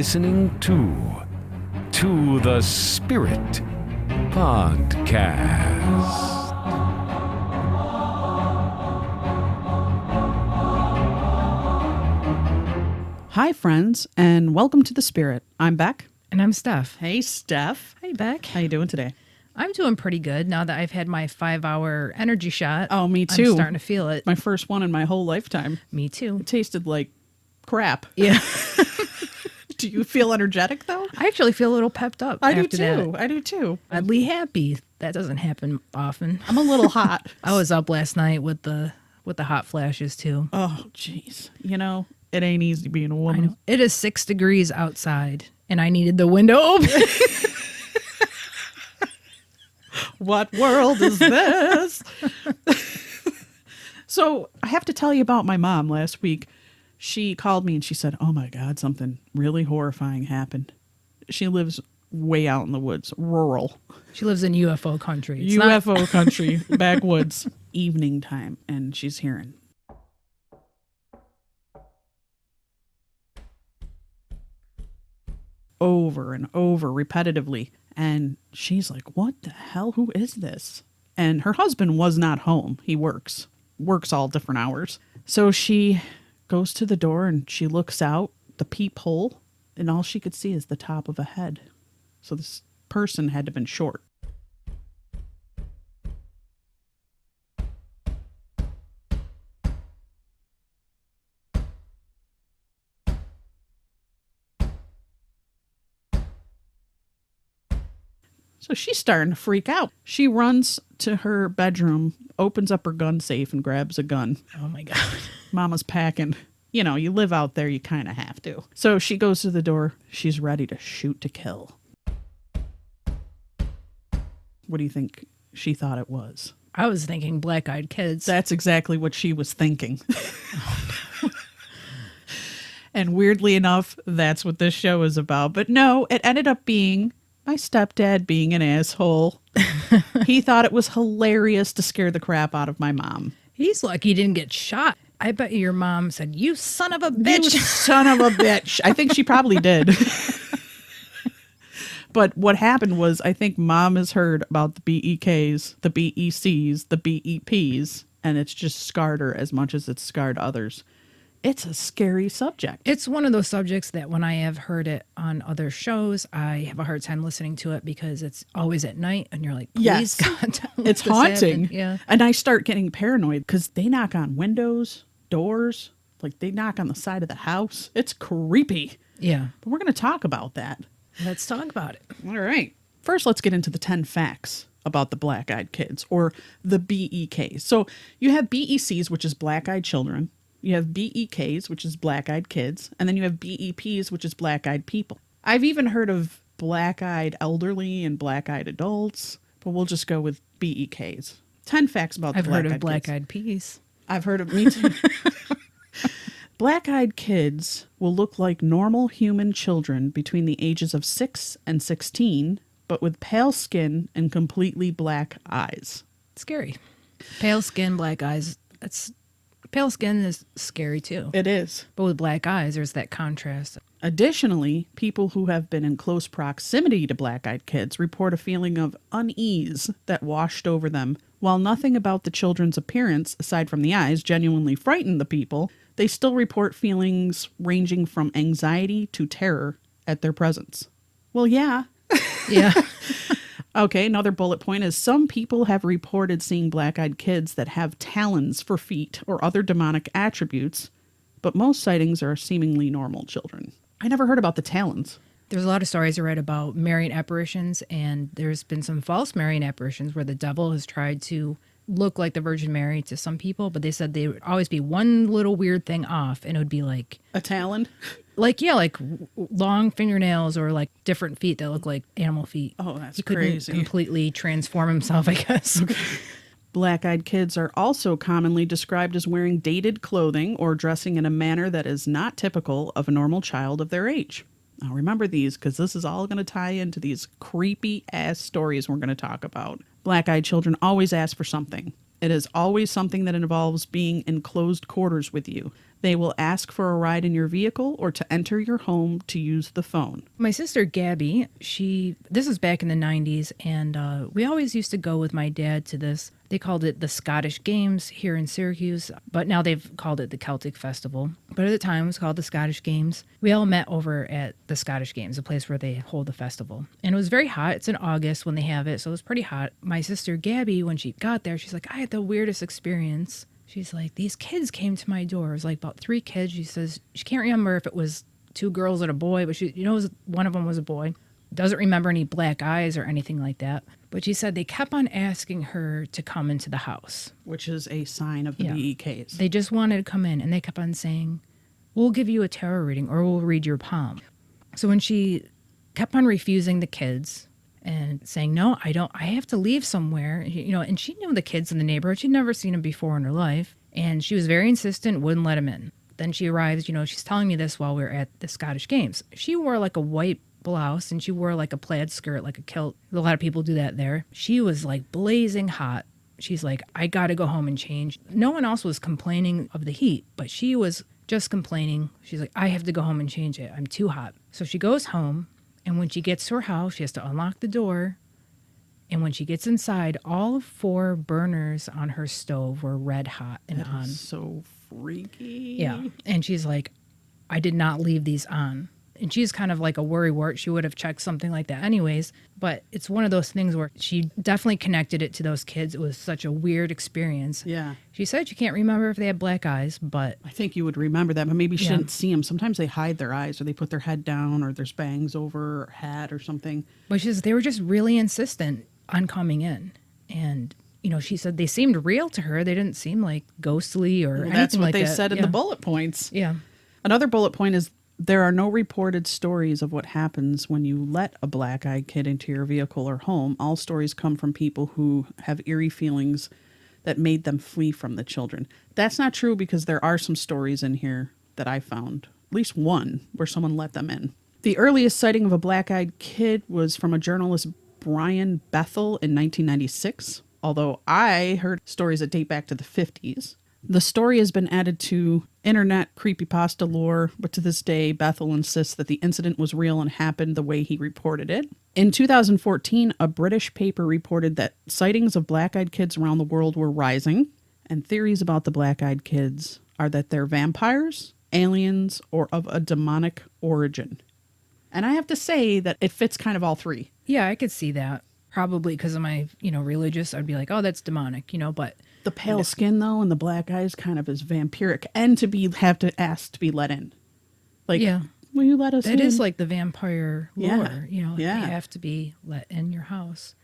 listening to the Spirit Podcast. Hi, friends, and welcome to The Spirit. I'm Beck. And I'm Steph. Hey, Steph. Hey, Beck. How you doing today? I'm doing pretty good now that I've had my 5-hour energy shot. Oh, me too. I'm starting to feel it. My first one in my whole lifetime. Me too. It tasted like crap. Yeah. Do you feel energetic, though? I actually feel a little pepped up. I do after too. that. I do too. Oddly happy. That doesn't happen often. I'm a little hot. I was up last night with the hot flashes too. Oh, jeez. You know, it ain't easy being a I woman. know. It is 6 degrees outside, and I needed the window open. What world is this? So I have to tell you about my mom last week. She called me and she said, oh my God, something really horrifying happened. She lives way out in the woods, rural. She lives in UFO country. It's UFO country, backwoods, evening time. And she's hearing over and over repetitively. And she's like, what the hell? Who is this? And her husband was not home. He works all different hours. So she goes to the door and she looks out the peephole, and all she could see is the top of a head. So this person had to have been short. So she's starting to freak out. She runs to her bedroom, opens up her gun safe, and grabs a gun. Oh my God. Mama's packing. You know, you live out there, you kind of have to. So she goes to the door. She's ready to shoot to kill. What do you think she thought it was? I was thinking Black Eyed Kids. That's exactly what she was thinking. And weirdly enough, that's what this show is about. But no, it ended up being my stepdad being an asshole. He thought it was hilarious to scare the crap out of my mom. He's lucky he didn't get shot. I bet your mom said, you son of a bitch. You son of a bitch. I think she probably did. But what happened was, I think mom has heard about the BEKs, the BECs, the BEPs, and it's just scarred her as much as it's scarred others. It's a scary subject. It's one of those subjects that when I have heard it on other shows, I have a hard time listening to it because it's always at night and you're like, please, yes. God, don't let It's this haunting. happen. Yeah. And I start getting paranoid because they knock on windows, doors, like they knock on the side of the house. It's creepy. Yeah. But we're going to talk about that. Let's talk about it. All right. First, let's get into the 10 facts about the Black Eyed Kids, or the BEKs. So you have BECs, which is Black Eyed Children. You have BEKs, which is Black Eyed Kids. And then you have BEPs, which is Black Eyed People. I've even heard of Black Eyed Elderly and Black Eyed Adults, but we'll just go with BEKs. 10 facts about the I've heard of Black Black Eyed Peas. I've heard of me too. Black Eyed Kids will look like normal human children between the ages of 6 and 16, but with pale skin and completely black eyes. Scary. Pale skin, black eyes. Pale skin is scary too. It is. But with black eyes, there's that contrast. Additionally, people who have been in close proximity to Black Eyed Kids report a feeling of unease that washed over them. While nothing about the children's appearance, aside from the eyes, genuinely frightened the people, they still report feelings ranging from anxiety to terror at their presence. Well, yeah. Yeah. Okay, another bullet point is some people have reported seeing Black-Eyed Kids that have talons for feet or other demonic attributes, but most sightings are seemingly normal children. I never heard about the talons. There's a lot of stories I read about Marian apparitions, and there's been some false Marian apparitions where the devil has tried to look like the Virgin Mary to some people, but they said they would always be one little weird thing off, and it would be like a talon? Like long fingernails or like different feet that look like animal feet. Oh, that's he couldn't crazy. completely transform himself, I guess. Okay. Black-eyed kids are also commonly described as wearing dated clothing or dressing in a manner that is not typical of a normal child of their age. Now remember these, because this is all going to tie into these creepy-ass stories we're going to talk about. Black-eyed children always ask for something. It is always something that involves being in closed quarters with you. They will ask for a ride in your vehicle or to enter your home to use the phone. My sister Gabby, this was back in the 90s, and we always used to go with my dad to this. They called it the Scottish Games here in Syracuse, but now they've called it the Celtic Festival. But at the time, it was called the Scottish Games. We all met over at the Scottish Games, a place where they hold the festival. And it was very hot. It's in August when they have it, so it was pretty hot. My sister Gabby, when she got there, she's like, I had the weirdest experience. She's like, these kids came to my door. It was like about 3 kids. She says she can't remember if it was 2 girls and a boy, but she knows one of them was a boy. Doesn't remember any black eyes or anything like that. But she said they kept on asking her to come into the house. Which is a sign of the BEKs. They just wanted to come in, and they kept on saying, we'll give you a tarot reading or we'll read your palm. So when she kept on refusing the kids and saying, no, I have to leave somewhere, and she knew the kids in the neighborhood. She'd never seen them before in her life. And she was very insistent, wouldn't let them in. Then she arrives, she's telling me this while we were at the Scottish Games. She wore like a white blouse and she wore like a plaid skirt, like a kilt. A lot of people do that there. She was like blazing hot. She's like, I got to go home and change. No one else was complaining of the heat, but she was just complaining. She's like, I have to go home and change it. I'm too hot. So she goes home. And when she gets to her house, she has to unlock the door. And when she gets inside, all 4 burners on her stove were red hot and that on. Is so freaky. Yeah. And she's like, I did not leave these on. And she's kind of like a worrywart. She would have checked something like that anyways. But it's one of those things where she definitely connected it to those kids. It was such a weird experience. Yeah. She said she can't remember if they had black eyes, but... I think you would remember that, but maybe she didn't see them. Sometimes they hide their eyes or they put their head down or there's bangs over or hat or something. But they were just really insistent on coming in. And, she said they seemed real to her. They didn't seem like ghostly or anything like that. That's what they said in the bullet points. Yeah. Another bullet point is there are no reported stories of what happens when you let a black-eyed kid into your vehicle or home. All stories come from people who have eerie feelings that made them flee from the children. That's not true because there are some stories in here that I found, at least one, where someone let them in. The earliest sighting of a black-eyed kid was from a journalist, Brian Bethel, in 1996, although I heard stories that date back to the 50s. The story has been added to internet creepypasta lore, but to this day, Bethel insists that the incident was real and happened the way he reported it. In 2014, a British paper reported that sightings of black-eyed kids around the world were rising, and theories about the black-eyed kids are that they're vampires, aliens, or of a demonic origin. And I have to say that it fits kind of all 3. Yeah, I could see that. Probably because of my, religious, I'd be like, oh, that's demonic, but... The pale skin, though, and the black eyes kind of is vampiric, and have to ask to be let in. Like, will you let us in? It is like the vampire lore, They have to be let in your house.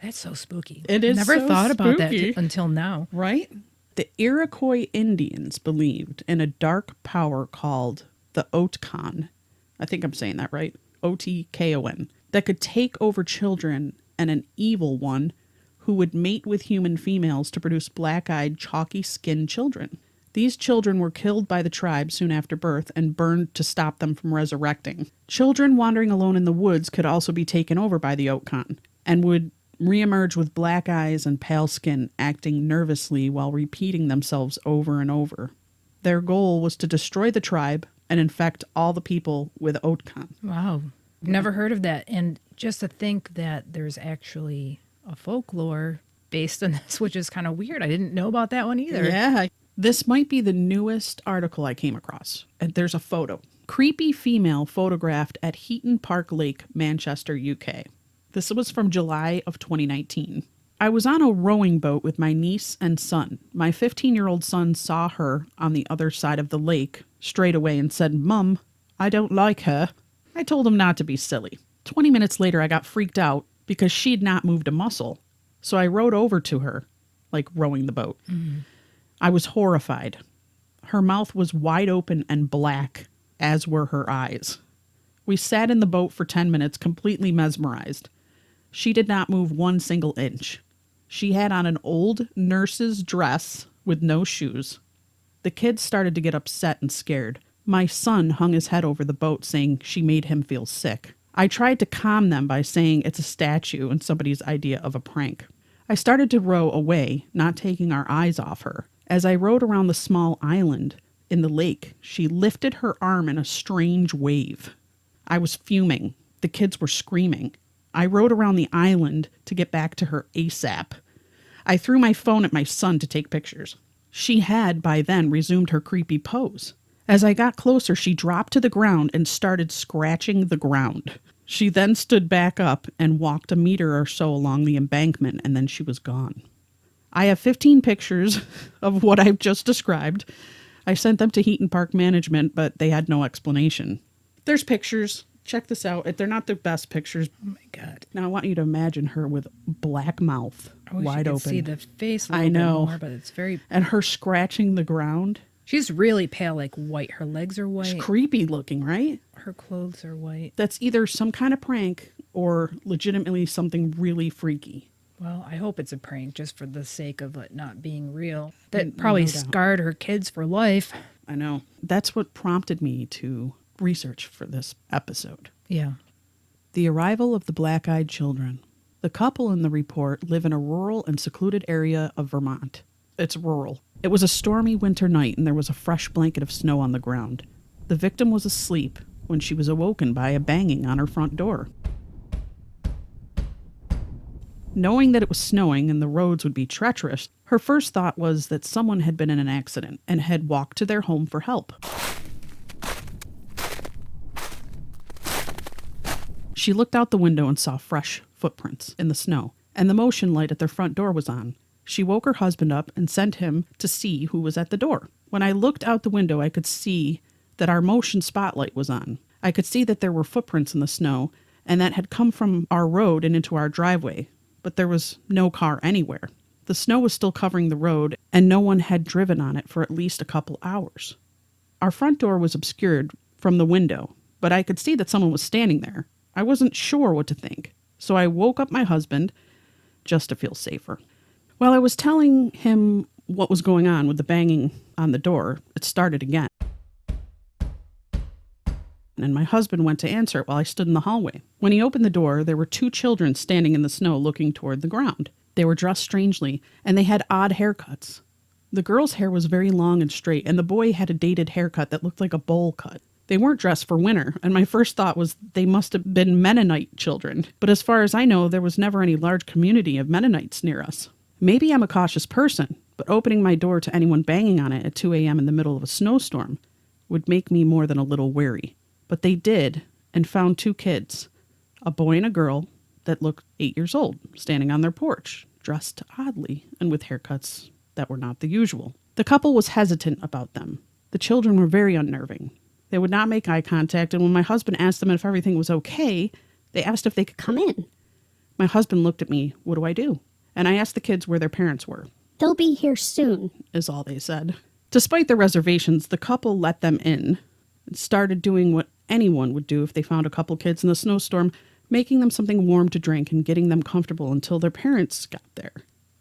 That's so spooky. It is Never so thought about spooky. that until now. Right? The Iroquois Indians believed in a dark power called the Otkon. I think I'm saying that right. Otkon. That could take over children, and an evil one who would mate with human females to produce black-eyed, chalky-skinned children. These children were killed by the tribe soon after birth and burned to stop them from resurrecting. Children wandering alone in the woods could also be taken over by the Otkon and would reemerge with black eyes and pale skin, acting nervously while repeating themselves over and over. Their goal was to destroy the tribe and infect all the people with Otkon. Wow. Never heard of that. And just to think that there's actually a folklore based on this, which is kind of weird. I didn't know about that one either. Yeah. This might be the newest article I came across. And there's a photo. Creepy female photographed at Heaton Park Lake, Manchester, UK. This was from July of 2019. I was on a rowing boat with my niece and son. My 15-year-old son saw her on the other side of the lake straight away and said, "Mum, I don't like her." I told him not to be silly. 20 minutes later, I got freaked out because she'd not moved a muscle. So I rowed over to her, like rowing the boat. I was horrified. Her mouth was wide open and black, as were her eyes. We sat in the boat for 10 minutes, completely mesmerized. She did not move 1 single inch. She had on an old nurse's dress with no shoes. The kids started to get upset and scared. My son hung his head over the boat, saying she made him feel sick. I tried to calm them by saying it's a statue and somebody's idea of a prank. I started to row away, not taking our eyes off her. As I rowed around the small island, in the lake, she lifted her arm in a strange wave. I was fuming. The kids were screaming. I rode around the island to get back to her ASAP. I threw my phone at my son to take pictures. She had, by then, resumed her creepy pose. As I got closer, she dropped to the ground and started scratching the ground. She then stood back up and walked a meter or so along the embankment, and then she was gone. I have 15 pictures of what I've just described. I sent them to Heaton Park Management, but they had no explanation. There's pictures. Check this out. They're not the best pictures. Oh my God. Now I want you to imagine her with black mouth, I wish wide you could open. see the face a little I know. bit more, but it's very... And her scratching the ground. She's really pale, like white. Her legs are white. It's creepy looking, right? Her clothes are white. That's either some kind of prank or legitimately something really freaky. Well, I hope it's a prank just for the sake of it not being real. That probably No doubt. scarred her kids for life. I know. That's what prompted me to research for this episode. Yeah. The arrival of the Black Eyed Children. The couple in the report live in a rural and secluded area of Vermont. It's rural. It was a stormy winter night and there was a fresh blanket of snow on the ground. The victim was asleep when she was awoken by a banging on her front door. Knowing that it was snowing and the roads would be treacherous, her first thought was that someone had been in an accident and had walked to their home for help. She looked out the window and saw fresh footprints in the snow, and the motion light at their front door was on. She woke her husband up and sent him to see who was at the door. When I looked out the window, I could see that our motion spotlight was on. I could see that there were footprints in the snow, and that had come from our road and into our driveway, but there was no car anywhere. The snow was still covering the road, and no one had driven on it for at least a couple hours. Our front door was obscured from the window, but I could see that someone was standing there. I wasn't sure what to think, so I woke up my husband just to feel safer. While I was telling him what was going on with the banging on the door, it started again. And my husband went to answer it while I stood in the hallway. When he opened the door, there were two children standing in the snow looking toward the ground. They were dressed strangely, and they had odd haircuts. The girl's hair was very long and straight, and the boy had a dated haircut that looked like a bowl cut. They weren't dressed for winter, and my first thought was they must have been Mennonite children. But as far as I know, there was never any large community of Mennonites near us. Maybe I'm a cautious person, but opening my door to anyone banging on it at 2 a.m. in the middle of a snowstorm would make me more than a little wary. But they did, and found two kids, a boy and a girl that looked 8 years old, standing on their porch, dressed oddly and with haircuts that were not the usual. The couple was hesitant about them. The children were very unnerving. They would not make eye contact, and when my husband asked them if everything was okay, they asked if they could come in. My husband looked at me, "What do I do?" And I asked the kids where their parents were. "They'll be here soon," is all they said. Despite their reservations, the couple let them in and started doing what anyone would do if they found a couple kids in a snowstorm, making them something warm to drink and getting them comfortable until their parents got there.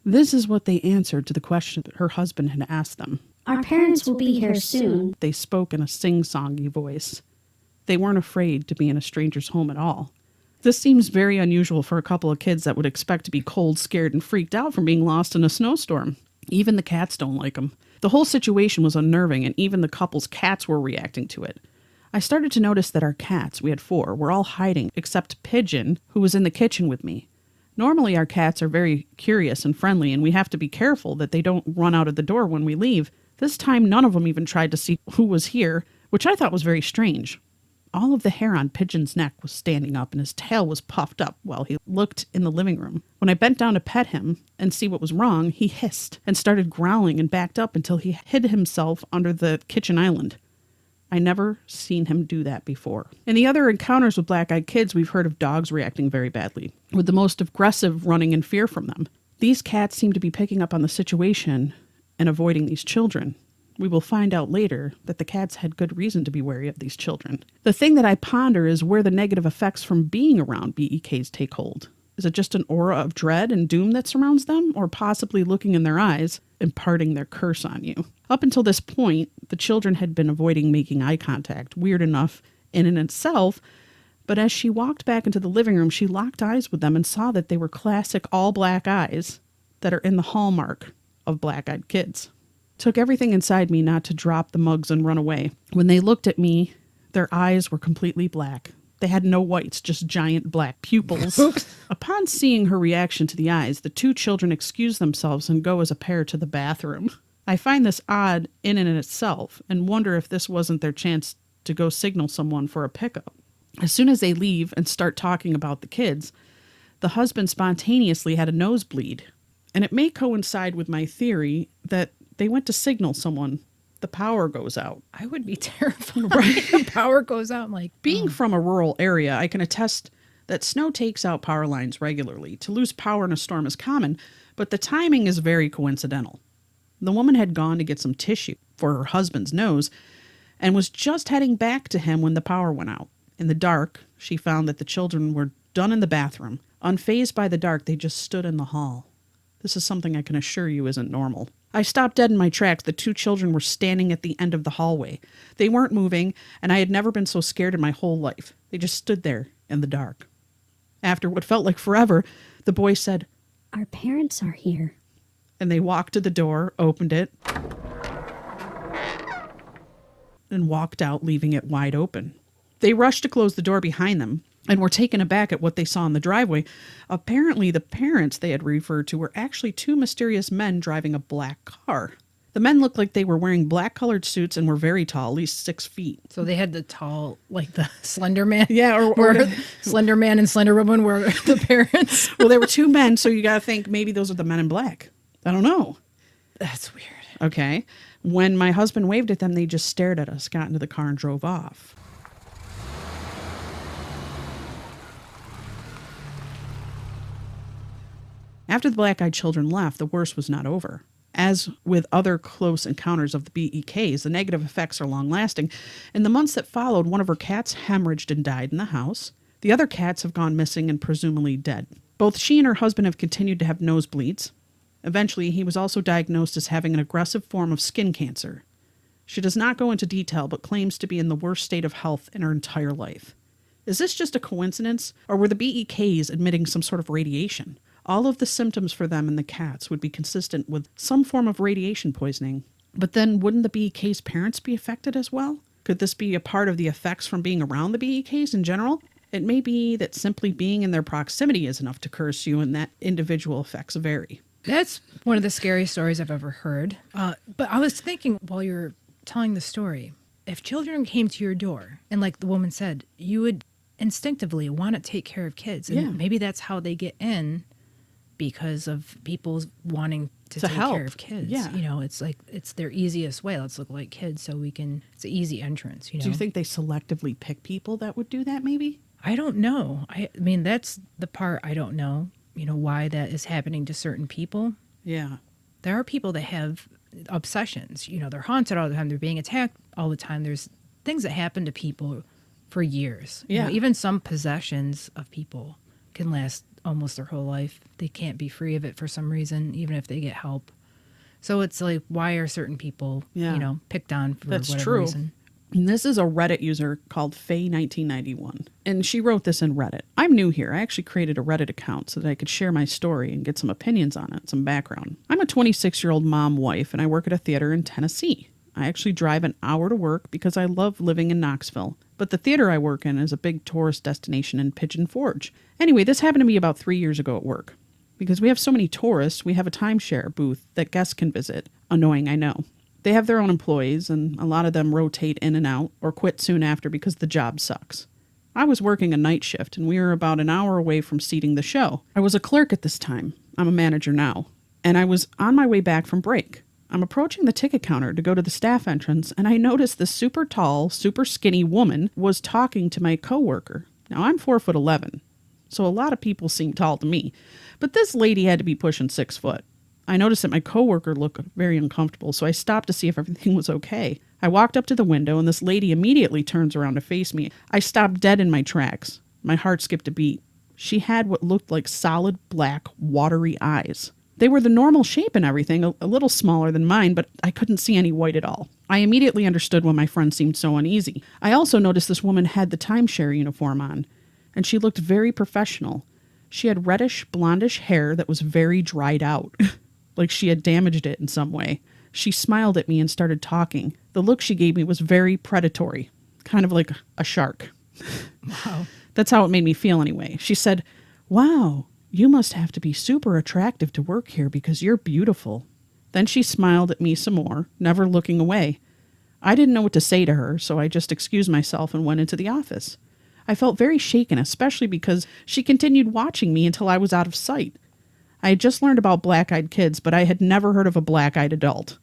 This is what they answered to the question that her husband had asked them. "Our parents will be here soon." They spoke in a sing-songy voice. They weren't afraid to be in a stranger's home at all. This seems very unusual for a couple of kids that would expect to be cold, scared, and freaked out from being lost in a snowstorm. Even the cats don't like them. The whole situation was unnerving, and even the couple's cats were reacting to it. I started to notice that our cats, we had 4, were all hiding, except Pigeon, who was in the kitchen with me. Normally, our cats are very curious and friendly, and we have to be careful that they don't run out of the door when we leave. This time, none of them even tried to see who was here, which I thought was very strange. All of the hair on Pigeon's neck was standing up, and his tail was puffed up while he looked in the living room. When I bent down to pet him and see what was wrong, he hissed and started growling and backed up until he hid himself under the kitchen island. I never seen him do that before. In the other encounters with black-eyed kids, we've heard of dogs reacting very badly, with the most aggressive running in fear from them. These cats seem to be picking up on the situation and avoiding these children. We will find out later that the cats had good reason to be wary of these children. The thing that I ponder is where the negative effects from being around BEKs take hold. Is it just an aura of dread and doom that surrounds them, or possibly looking in their eyes, imparting their curse on you? Up until this point, the children had been avoiding making eye contact, weird enough in and itself, but as she walked back into the living room, she locked eyes with them and saw that they were classic all black eyes that are in the hallmark of black-eyed kids. Took everything inside me not to drop the mugs and run away. When they looked at me, their eyes were completely black. They had no whites, just giant black pupils. Upon seeing her reaction to the eyes, the two children excuse themselves and go as a pair to the bathroom. I find this odd in and in itself and wonder if this wasn't their chance to go signal someone for a pickup. As soon as they leave and start talking about the kids, the husband spontaneously had a nosebleed. And it may coincide with my theory that they went to signal someone. The power goes out. I would be terrified. Right? The power goes out. Like Being from a rural area, I can attest that snow takes out power lines regularly. To lose power in a storm is common, but the timing is very coincidental. The woman had gone to get some tissue for her husband's nose and was just heading back to him when the power went out. In the dark, she found that the children were done in the bathroom. Unfazed by the dark, they just stood in the hall. This is something I can assure you isn't normal. I stopped dead in my tracks. The two children were standing at the end of the hallway. They weren't moving, and I had never been so scared in my whole life. They just stood there in the dark. After what felt like forever, the boy said, Our parents are here. and they walked to the door, opened it, and walked out, leaving it wide open. They rushed to close the door behind them and were taken aback at what they saw in the driveway. Apparently, the parents they had referred to were actually two mysterious men driving a black car. The men looked like they were wearing black-colored suits and were very tall, at least 6 feet. so they had the tall, like the Slender Man. Yeah, or where Slender Man and Slender Woman were the parents. well, there were two men, so you got to think maybe those are the men in black. I don't know. That's weird. Okay. When my husband waved at them, they just stared at us, got into the car, and drove off. After the black-eyed children left, the worst was not over. As with other close encounters of the BEKs, the negative effects are long-lasting. In the months that followed, one of her cats hemorrhaged and died in the house. The other cats have gone missing and presumably dead. Both she and her husband have continued to have nosebleeds. Eventually, he was also diagnosed as having an aggressive form of skin cancer. She does not go into detail, but claims to be in the worst state of health in her entire life. Is this just a coincidence, or were the BEKs emitting some sort of radiation? All of the symptoms for them and the cats would be consistent with some form of radiation poisoning. But then wouldn't the BEK's parents be affected as well? Could this be a part of the effects from being around the BEKs in general? It may be that simply being in their proximity is enough to curse you, and that individual effects vary. That's one of the scariest stories I've ever heard. But I was thinking while you were telling the story, if children came to your door and like the woman said, you would instinctively want to take care of kids. And Yeah. maybe that's how they get in because of people wanting to take help. care of kids. Yeah. You know, it's like, it's their easiest way. Let's look like kids so we can, it's an easy entrance, you know. Do you think they selectively pick people that would do that maybe? I don't know. I mean, that's the part I don't know, you know, why that is happening to certain people. Yeah. There are people that have obsessions. You know, they're haunted all the time. They're being attacked all the time. There's things that happen to people for years. You Yeah. know, even some possessions of people can last almost their whole life. They can't be free of it for some reason, even if they get help. So it's like, why are certain people, Yeah. you know, picked on for That's whatever true. reason? And this is a Reddit user called Faye1991. And she wrote this in Reddit. I'm new here. I actually created a Reddit account so that I could share my story and get some opinions on it, some background. I'm a 26-year-old mom wife, and I work at a theater in Tennessee. I actually drive an hour to work because I love living in Knoxville. But the theater I work in is a big tourist destination in Pigeon Forge. Anyway, this happened to me about 3 years ago at work. Because we have so many tourists, we have a timeshare booth that guests can visit. Annoying, I know. They have their own employees, and a lot of them rotate in and out or quit soon after because the job sucks. I was working a night shift, and we were about an hour away from seating the show. I was a clerk at this time. I'm a manager now. And I was on my way back from break. I'm approaching the ticket counter to go to the staff entrance, and I noticed this super tall, super skinny woman was talking to my coworker. Now, I'm 4'11", so a lot of people seem tall to me. But this lady had to be pushing 6 foot. I noticed that my coworker looked very uncomfortable, so I stopped to see if everything was okay. I walked up to the window, and this lady immediately turns around to face me. I stopped dead in my tracks. My heart skipped a beat. She had what looked like solid black, watery eyes. They were the normal shape and everything, a little smaller than mine, but I couldn't see any white at all. I immediately understood why my friend seemed so uneasy. I also noticed this woman had the timeshare uniform on, and she looked very professional. She had reddish, blondish hair that was very dried out. Like she had damaged it in some way. She smiled at me and started talking. The look she gave me was very predatory, kind of like a shark. Wow. That's how it made me feel anyway. She said, "Wow, you must have to be super attractive to work here because you're beautiful." Then she smiled at me some more, never looking away. I didn't know what to say to her, so I just excused myself and went into the office. I felt very shaken, especially because she continued watching me until I was out of sight. I had just learned about black-eyed kids, but I had never heard of a black-eyed adult.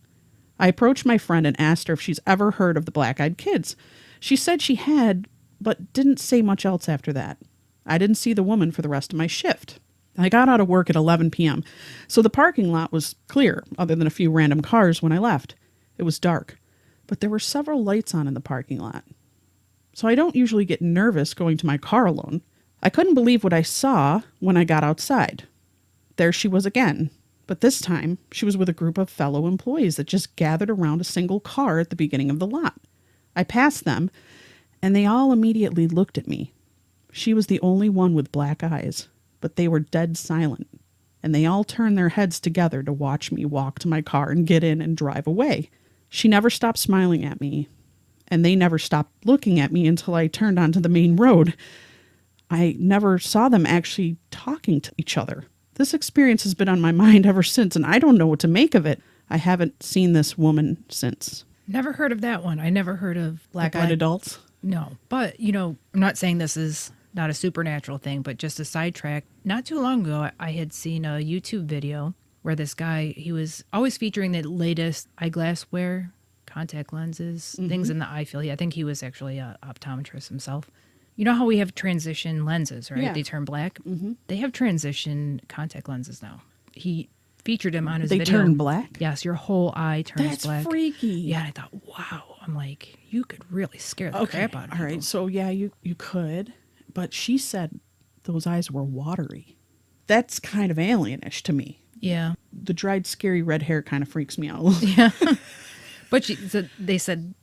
I approached my friend and asked her if she's ever heard of the black-eyed kids. She said she had, but didn't say much else after that. I didn't see the woman for the rest of my shift. I got out of work at 11 p.m., so the parking lot was clear, other than a few random cars when I left. It was dark, but there were several lights on in the parking lot. So I don't usually get nervous going to my car alone. I couldn't believe what I saw when I got outside. There she was again, but this time she was with a group of fellow employees that just gathered around a single car at the beginning of the lot. I passed them, and they all immediately looked at me. She was the only one with black eyes, but they were dead silent, and they all turned their heads together to watch me walk to my car and get in and drive away. She never stopped smiling at me, and they never stopped looking at me until I turned onto the main road. I never saw them actually talking to each other. This experience has been on my mind ever since, and I don't know what to make of it. I haven't seen this woman since. Never heard of that one. I never heard of Black-eyed adults? No, but, I'm not saying this is not a supernatural thing, but just a sidetrack. Not too long ago, I had seen a YouTube video where this guy, he was always featuring the latest eyeglass wear, contact lenses, things in the eye field. I think he was actually an optometrist himself. You know how we have transition lenses, right? Yeah. They turn black. They have transition contact lenses now. He featured him on his They video. turn black? Yes, your whole eye turns That's black. freaky. Yeah, and I thought, wow. I'm like, you could really scare the crap out of people. All right, so yeah, you could. But she said those eyes were watery. That's kind of alienish to me. Yeah. The dried, scary red hair kind of freaks me out a little. Yeah. But they said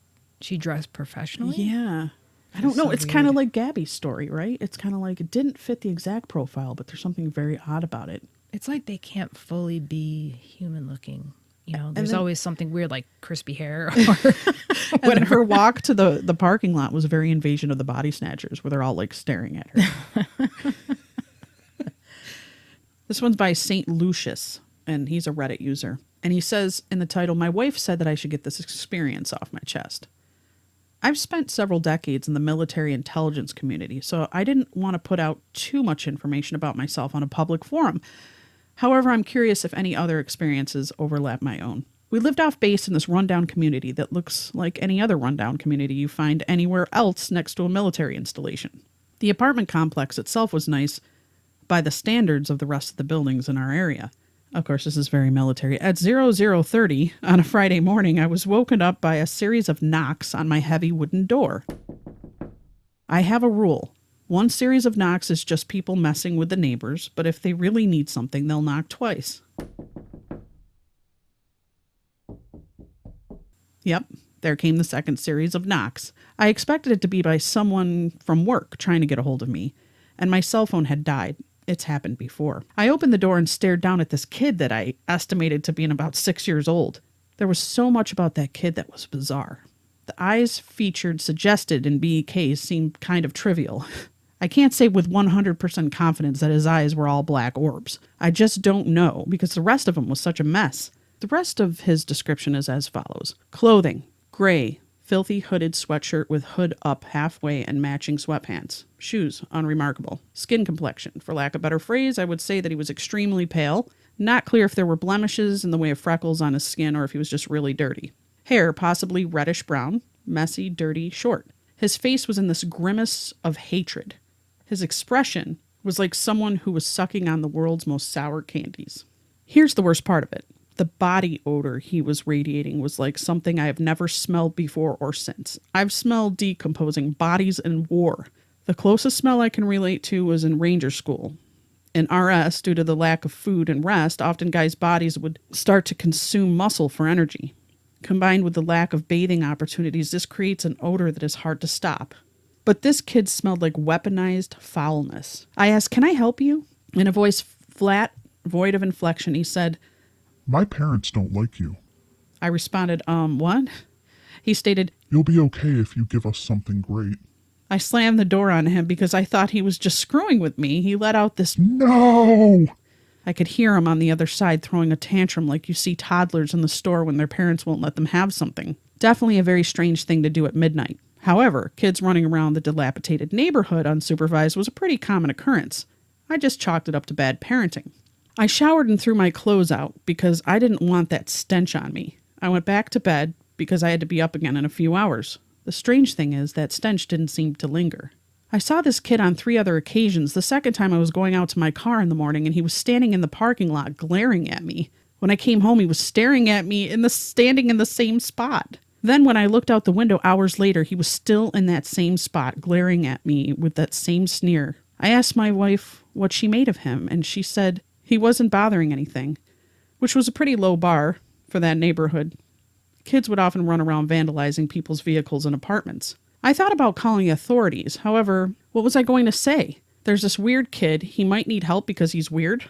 she dressed professionally? Yeah. I don't know. So It's kind of weird. like Gabby's story, right? It's kind of like it didn't fit the exact profile, but there's something very odd about it. It's like they can't fully be human looking. There's then- always something weird like crispy hair or And then whatever. her walk to the parking lot was very Invasion of the Body Snatchers, where they're all like staring at her. This one's by St. Lucius, and he's a Reddit user. And he says in the title, "My wife said that I should get this experience off my chest. I've spent several decades in the military intelligence community, so I didn't want to put out too much information about myself on a public forum. However, I'm curious if any other experiences overlap my own. We lived off base in this rundown community that looks like any other rundown community you find anywhere else next to a military installation. The apartment complex itself was nice by the standards of the rest of the buildings in our area. Of course, this is very military. At 0030 on a Friday morning, I was woken up by a series of knocks on my heavy wooden door. I have a rule. One series of knocks is just people messing with the neighbors, but if they really need something, they'll knock twice." Yep, there came the second series of knocks. I expected it to be by someone from work trying to get a hold of me, and my cell phone had died. It's happened before. I opened the door and stared down at this kid that I estimated to be about 6 years old. There was so much about that kid that was bizarre. The eyes featured suggested in BEKs seemed kind of trivial. I can't say with 100% confidence that his eyes were all black orbs. I just don't know, because the rest of him was such a mess. The rest of his description is as follows. Clothing, gray, filthy hooded sweatshirt with hood up halfway and matching sweatpants. Shoes, unremarkable. Skin complexion, for lack of a better phrase, I would say that he was extremely pale. Not clear if there were blemishes in the way of freckles on his skin or if he was just really dirty. Hair, possibly reddish brown, messy, dirty, short. His face was in this grimace of hatred. His expression was like someone who was sucking on the world's most sour candies. Here's the worst part of it. The body odor he was radiating was like something I have never smelled before or since. I've smelled decomposing bodies in war. The closest smell I can relate to was in Ranger School. In RS, due to the lack of food and rest, often guys' bodies would start to consume muscle for energy. Combined with the lack of bathing opportunities, this creates an odor that is hard to stop. But this kid smelled like weaponized foulness. I asked, "Can I help you?" In a voice flat, void of inflection, he said, "My parents don't like you." I responded, what? He stated, You'll be okay if you give us something great. I slammed the door on him because I thought he was just screwing with me. He let out this... No! I could hear him on the other side throwing a tantrum like you see toddlers in the store when their parents won't let them have something. Definitely a very strange thing to do at midnight. However, kids running around the dilapidated neighborhood unsupervised was a pretty common occurrence. I just chalked it up to bad parenting. I showered and threw my clothes out because I didn't want that stench on me. I went back to bed because I had to be up again in a few hours. The strange thing is that stench didn't seem to linger. I saw this kid on 3 other occasions. The second time I was going out to my car in the morning and he was standing in the parking lot glaring at me. When I came home, he was staring at me standing in the same spot. Then when I looked out the window hours later, he was still in that same spot glaring at me with that same sneer. I asked my wife what she made of him, and she said he wasn't bothering anything, which was a pretty low bar for that neighborhood. Kids would often run around vandalizing people's vehicles and apartments. I thought about calling authorities. However, what was I going to say? There's this weird kid. He might need help because he's weird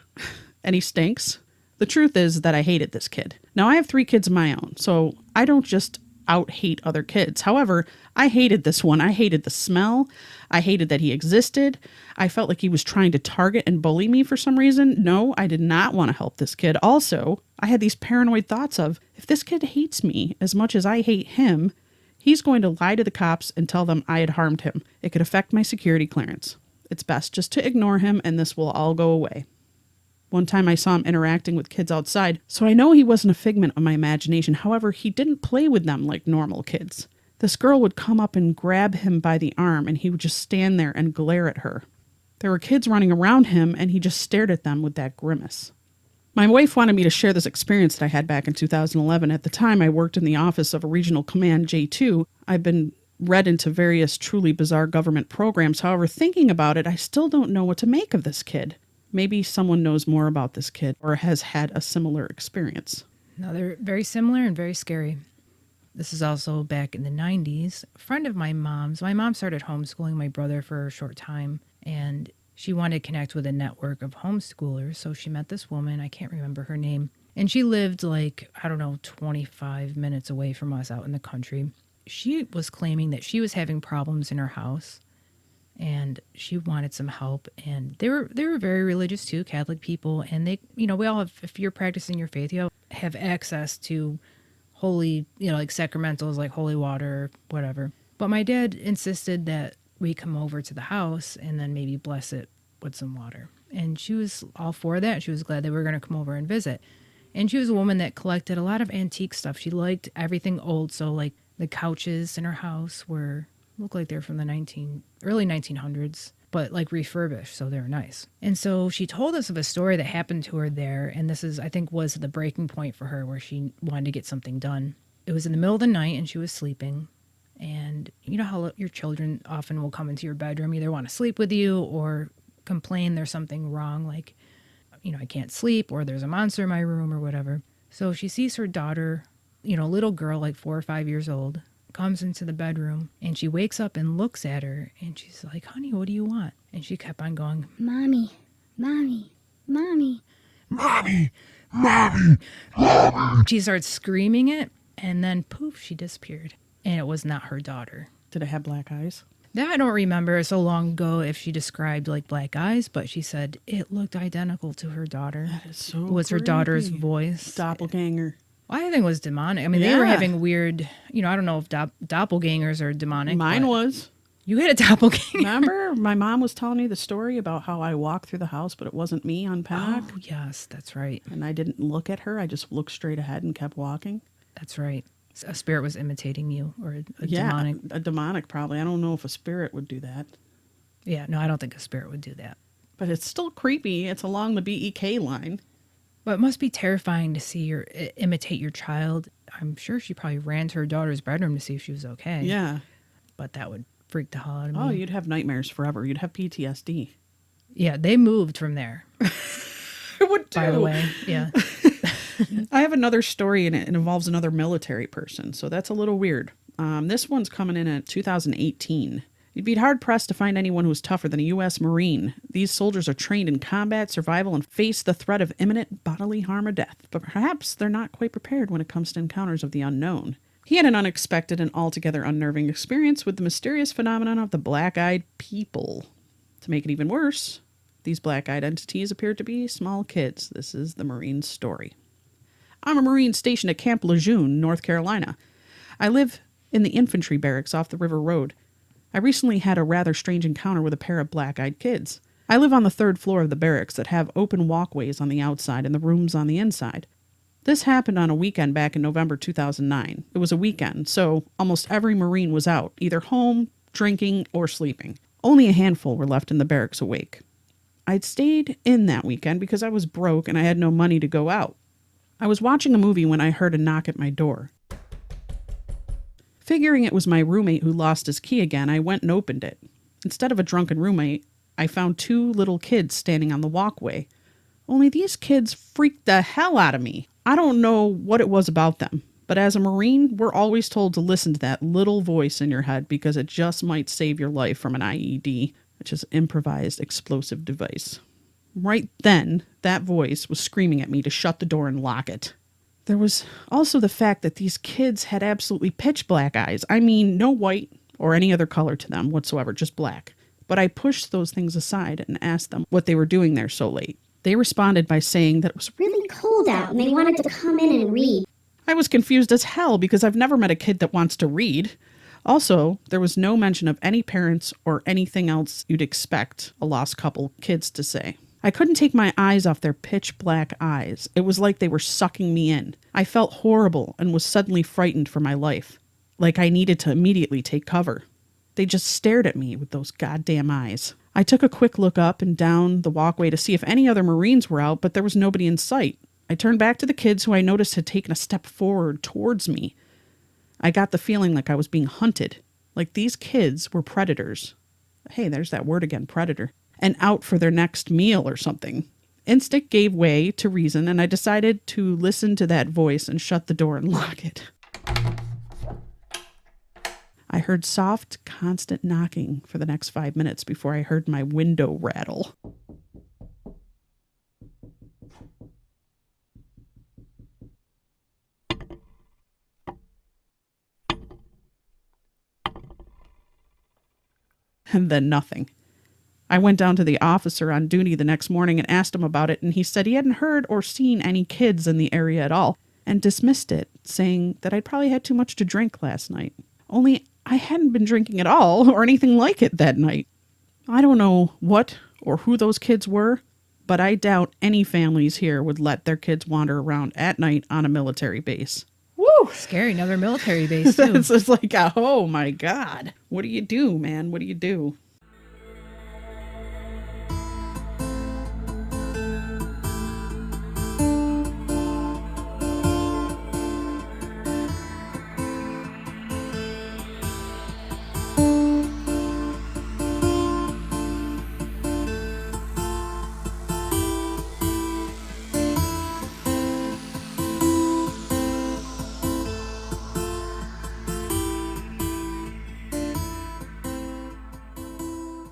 and he stinks. The truth is that I hated this kid. Now, I have 3 kids of my own, so I don't just out-hate other kids. However, I hated this one. I hated the smell. I hated that he existed. I felt like he was trying to target and bully me for some reason. No, I did not want to help this kid. Also, I had these paranoid thoughts of, if this kid hates me as much as I hate him, he's going to lie to the cops and tell them I had harmed him. It could affect my security clearance. It's best just to ignore him and this will all go away. One time I saw him interacting with kids outside, so I know he wasn't a figment of my imagination. However, he didn't play with them like normal kids. This girl would come up and grab him by the arm and he would just stand there and glare at her. There were kids running around him and he just stared at them with that grimace. My wife wanted me to share this experience that I had back in 2011. At the time, I worked in the office of a regional command J2. I've been read into various truly bizarre government programs. However, thinking about it, I still don't know what to make of this kid. Maybe someone knows more about this kid or has had a similar experience. No, they're very similar and very scary. This is also back in the 90s. A friend of my mom's, my mom started homeschooling my brother for a short time, and she wanted to connect with a network of homeschoolers. So she met this woman, I can't remember her name, and she lived 25 minutes away from us out in the country. She was claiming that she was having problems in her house and she wanted some help, and they were very religious too, Catholic people, and they, we all have, if you're practicing your faith, you have access to holy, like sacramentals, like holy water, whatever. But my dad insisted that we come over to the house and then maybe bless it with some water. And she was all for that. She was glad they were going to come over and visit. And she was a woman that collected a lot of antique stuff. She liked everything old. So like the couches in her house look like they're from the early 1900s, but like refurbished. So they're nice. And so she told us of a story that happened to her there. And this is, I think, was the breaking point for her where she wanted to get something done. It was in the middle of the night and she was sleeping. And you know how your children often will come into your bedroom, either want to sleep with you or complain there's something wrong, like, I can't sleep, or there's a monster in my room or whatever. So she sees her daughter, little girl, like 4 or 5 years old, comes into the bedroom and she wakes up and looks at her and she's like, honey, what do you want? And she kept on going, Mommy, Mommy, Mommy. Mommy! Mommy! Mommy! She starts screaming it, and then poof, she disappeared. And it was not her daughter. Did it have black eyes? That I don't remember so long ago if she described like black eyes, but she said it looked identical to her daughter. That is so It was her daughter's creepy. voice. Doppelganger. Well, I think it was demonic. I mean, they were Yeah. having weird, I don't know if doppelgangers are demonic. Mine but was. You had a doppelganger. Remember, my mom was telling me the story about how I walked through the house, but it wasn't me on Pennock. Oh, yes, that's right. And I didn't look at her. I just looked straight ahead and kept walking. That's right. A spirit was imitating you, or a demonic. A demonic probably. I don't know if a spirit would do that. Yeah, no, I don't think a spirit would do that. But it's still creepy. It's along the BEK line. But it must be terrifying to see her imitate your child. I'm sure she probably ran to her daughter's bedroom to see if she was okay. Yeah. But that would freak the hell out of me. Oh, you'd have nightmares forever. You'd have PTSD. Yeah, they moved from there, It would by the way. Yeah. I have another story, and it involves another military person, so that's a little weird. This one's coming in at 2018. You'd be hard-pressed to find anyone who's tougher than a U.S. Marine. These soldiers are trained in combat, survival, and face the threat of imminent bodily harm or death. But perhaps they're not quite prepared when it comes to encounters of the unknown. He had an unexpected and altogether unnerving experience with the mysterious phenomenon of the black-eyed people. To make it even worse, these black-eyed entities appeared to be small kids. This is the Marine's story. I'm a Marine stationed at Camp Lejeune, North Carolina. I live in the infantry barracks off the River Road. I recently had a rather strange encounter with a pair of black-eyed kids. I live on the 3rd floor of the barracks that have open walkways on the outside and the rooms on the inside. This happened on a weekend back in November 2009. It was a weekend, so almost every Marine was out, either home, drinking, or sleeping. Only a handful were left in the barracks awake. I'd stayed in that weekend because I was broke and I had no money to go out. I was watching a movie when I heard a knock at my door. Figuring it was my roommate who lost his key again, I went and opened it. Instead of a drunken roommate, I found 2 little kids standing on the walkway. Only these kids freaked the hell out of me. I don't know what it was about them, but as a Marine, we're always told to listen to that little voice in your head because it just might save your life from an IED, which is an improvised explosive device. Right then, that voice was screaming at me to shut the door and lock it. There was also the fact that these kids had absolutely pitch black eyes. I mean, no white or any other color to them whatsoever, just black. But I pushed those things aside and asked them what they were doing there so late. They responded by saying that it was Really cold out and they wanted to come in and read. I was confused as hell because I've never met a kid that wants to read. Also, there was no mention of any parents or anything else you'd expect a lost couple kids to say. I couldn't take my eyes off their pitch black eyes. It was like they were sucking me in. I felt horrible and was suddenly frightened for my life. Like I needed to immediately take cover. They just stared at me with those goddamn eyes. I took a quick look up and down the walkway to see if any other Marines were out, but there was nobody in sight. I turned back to the kids who I noticed had taken a step forward towards me. I got the feeling like I was being hunted. Like these kids were predators. Hey, there's that word again, predator. And out for their next meal or something. Instinct gave way to reason, and I decided to listen to that voice and shut the door and lock it. I heard soft, constant knocking for the next 5 minutes before I heard my window rattle. And then nothing. I went down to the officer on duty the next morning and asked him about it, and he said he hadn't heard or seen any kids in the area at all, and dismissed it, saying that I'd probably had too much to drink last night. Only I hadn't been drinking at all, or anything like it that night. I don't know what or who those kids were, but I doubt any families here would let their kids wander around at night on a military base. Woo! Scary, another military base, too. It's just like, oh my God. What do you do, man? What do you do?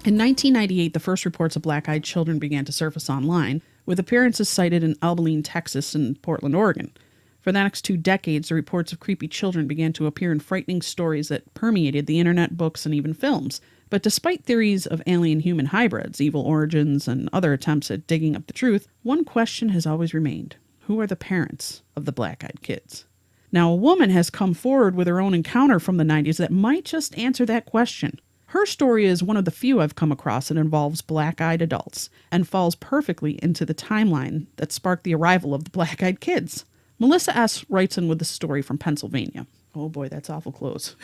In 1998, the first reports of black-eyed children began to surface online, with appearances cited in Abilene, Texas, and Portland, Oregon. For the next 2 decades, the reports of creepy children began to appear in frightening stories that permeated the internet, books, and even films. But despite theories of alien-human hybrids, evil origins, and other attempts at digging up the truth, one question has always remained. Who are the parents of the black-eyed kids? Now, a woman has come forward with her own encounter from the 90s that might just answer that question. Her story is one of the few I've come across that involves black-eyed adults and falls perfectly into the timeline that sparked the arrival of the black-eyed kids. Melissa S. writes in with this story from Pennsylvania. Oh boy, that's awful close.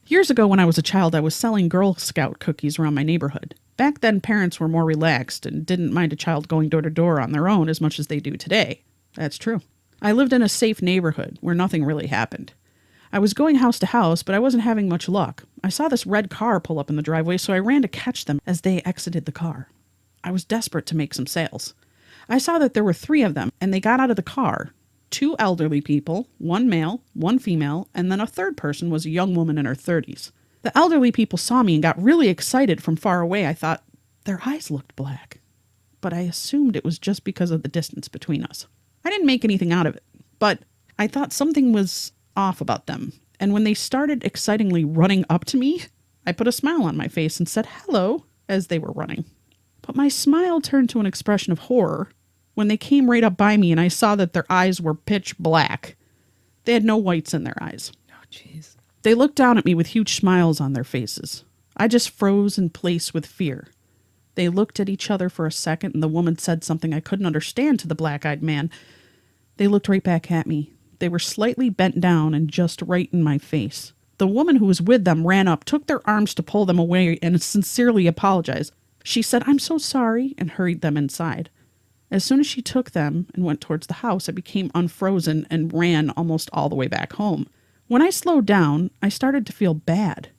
Years ago when I was a child, I was selling Girl Scout cookies around my neighborhood. Back then, parents were more relaxed and didn't mind a child going door to door on their own as much as they do today. That's true. I lived in a safe neighborhood where nothing really happened. I was going house to house, but I wasn't having much luck. I saw this red car pull up in the driveway, so I ran to catch them as they exited the car. I was desperate to make some sales. I saw that there were 3 of them, and they got out of the car. 2 elderly people, 1 male, 1 female, and then a third person was a young woman in her 30s. The elderly people saw me and got really excited from far away. I thought their eyes looked black, but I assumed it was just because of the distance between us. I didn't make anything out of it, but I thought something was off about them. And when they started excitingly running up to me, I put a smile on my face and said hello as they were running. But my smile turned to an expression of horror when they came right up by me and I saw that their eyes were pitch black. They had no whites in their eyes. Oh, jeez. They looked down at me with huge smiles on their faces. I just froze in place with fear. They looked at each other for a second and the woman said something I couldn't understand to the black-eyed man. They looked right back at me. They were slightly bent down and just right in my face. The woman who was with them ran up, took their arms to pull them away, and sincerely apologized. She said, "I'm so sorry," and hurried them inside. As soon as she took them and went towards the house, I became unfrozen and ran almost all the way back home. When I slowed down, I started to feel bad.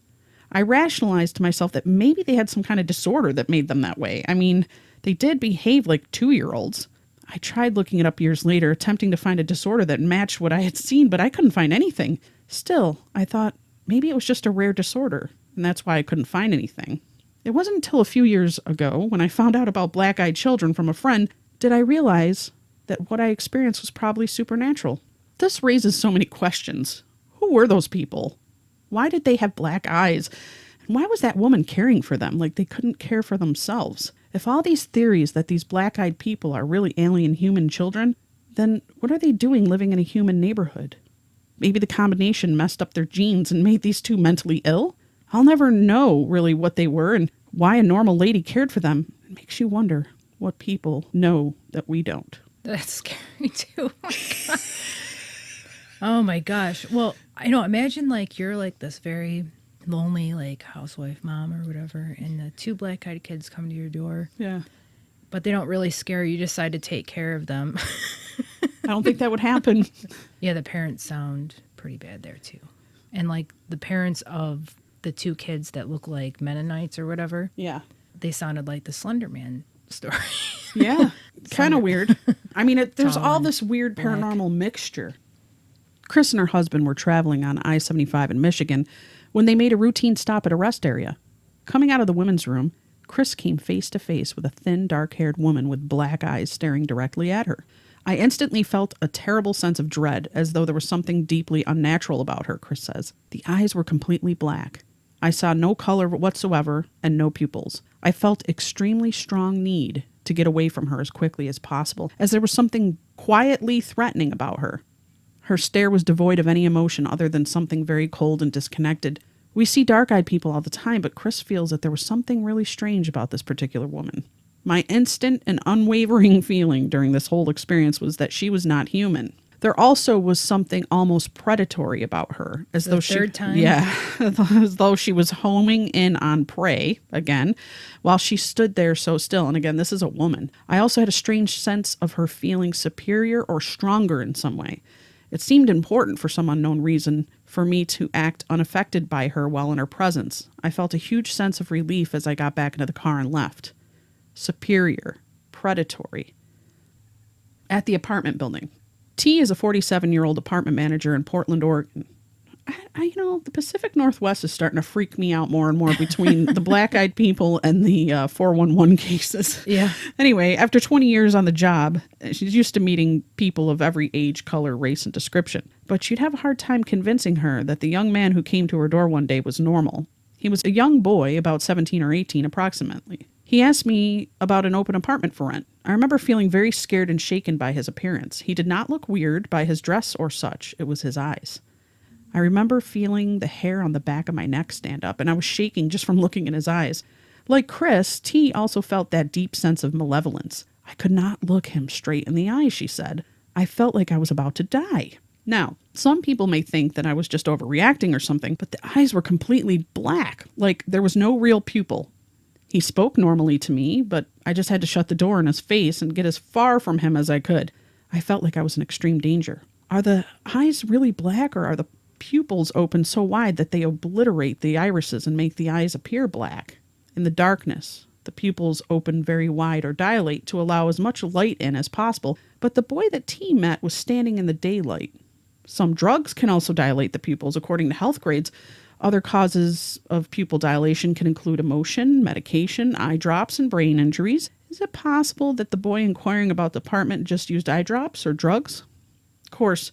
I rationalized to myself that maybe they had some kind of disorder that made them that way. I mean, they did behave like 2-year-olds. I tried looking it up years later, attempting to find a disorder that matched what I had seen, but I couldn't find anything. Still, I thought maybe it was just a rare disorder, and that's why I couldn't find anything. It wasn't until a few years ago, when I found out about black-eyed children from a friend, did I realize that what I experienced was probably supernatural. This raises so many questions. Who were those people? Why did they have black eyes? And why was that woman caring for them like they couldn't care for themselves? If all these theories that these black-eyed people are really alien human children, then what are they doing living in a human neighborhood? Maybe the combination messed up their genes and made these two mentally ill? I'll never know really what they were and why a normal lady cared for them. It makes you wonder what people know that we don't. That's scary too. Oh my gosh. Well, imagine like you're like this very lonely like housewife mom or whatever, and the 2 black-eyed kids come to your door. Yeah. But they don't really scare you. You decide to take care of them. I don't think that would happen. Yeah, the parents sound pretty bad there too. And like the parents of the 2 kids that look like Mennonites or whatever, Yeah. they sounded like the Slender Man story. Yeah. Kind of weird. I mean, there's Tall all and this weird black. paranormal mixture. Chris and her husband were traveling on I-75 in Michigan when they made a routine stop at a rest area. Coming out of the women's room, Chris came face to face with a thin, dark-haired woman with black eyes staring directly at her. I instantly felt a terrible sense of dread, as though there was something deeply unnatural about her, Chris says. The eyes were completely black. I saw no color whatsoever and no pupils. I felt extremely strong need to get away from her as quickly as possible, as there was something quietly threatening about her. Her stare was devoid of any emotion other than something very cold and disconnected. We see dark-eyed people all the time, but Chris feels that there was something really strange about this particular woman. My instant and unwavering feeling during this whole experience was that she was not human. There also was something almost predatory about her, as though third time? Yeah, as though she was homing in on prey again, while she stood there so still. And again, this is a woman. I also had a strange sense of her feeling superior or stronger in some way. It seemed important for some unknown reason for me to act unaffected by her while in her presence. I felt a huge sense of relief as I got back into the car and left. Superior, predatory. At the apartment building. T is a 47-year-old apartment manager in Portland, Oregon. The Pacific Northwest is starting to freak me out more and more between the black-eyed people and the 411 cases. Yeah. Anyway, after 20 years on the job, she's used to meeting people of every age, color, race, and description. But she'd have a hard time convincing her that the young man who came to her door one day was normal. He was a young boy, about 17 or 18 approximately. He asked me about an open apartment for rent. I remember feeling very scared and shaken by his appearance. He did not look weird by his dress or such. It was his eyes. I remember feeling the hair on the back of my neck stand up, and I was shaking just from looking in his eyes. Like Chris, T also felt that deep sense of malevolence. I could not look him straight in the eyes, she said. I felt like I was about to die. Now, some people may think that I was just overreacting or something, but the eyes were completely black, like there was no real pupil. He spoke normally to me, but I just had to shut the door in his face and get as far from him as I could. I felt like I was in extreme danger. Are the eyes really black, or are the pupils open so wide that they obliterate the irises and make the eyes appear black? In the darkness, the pupils open very wide or dilate to allow as much light in as possible, but the boy that T met was standing in the daylight. Some drugs can also dilate the pupils according to health grades. Other causes of pupil dilation can include emotion, medication, eye drops, and brain injuries. Is it possible that the boy inquiring about the apartment just used eye drops or drugs? Of course,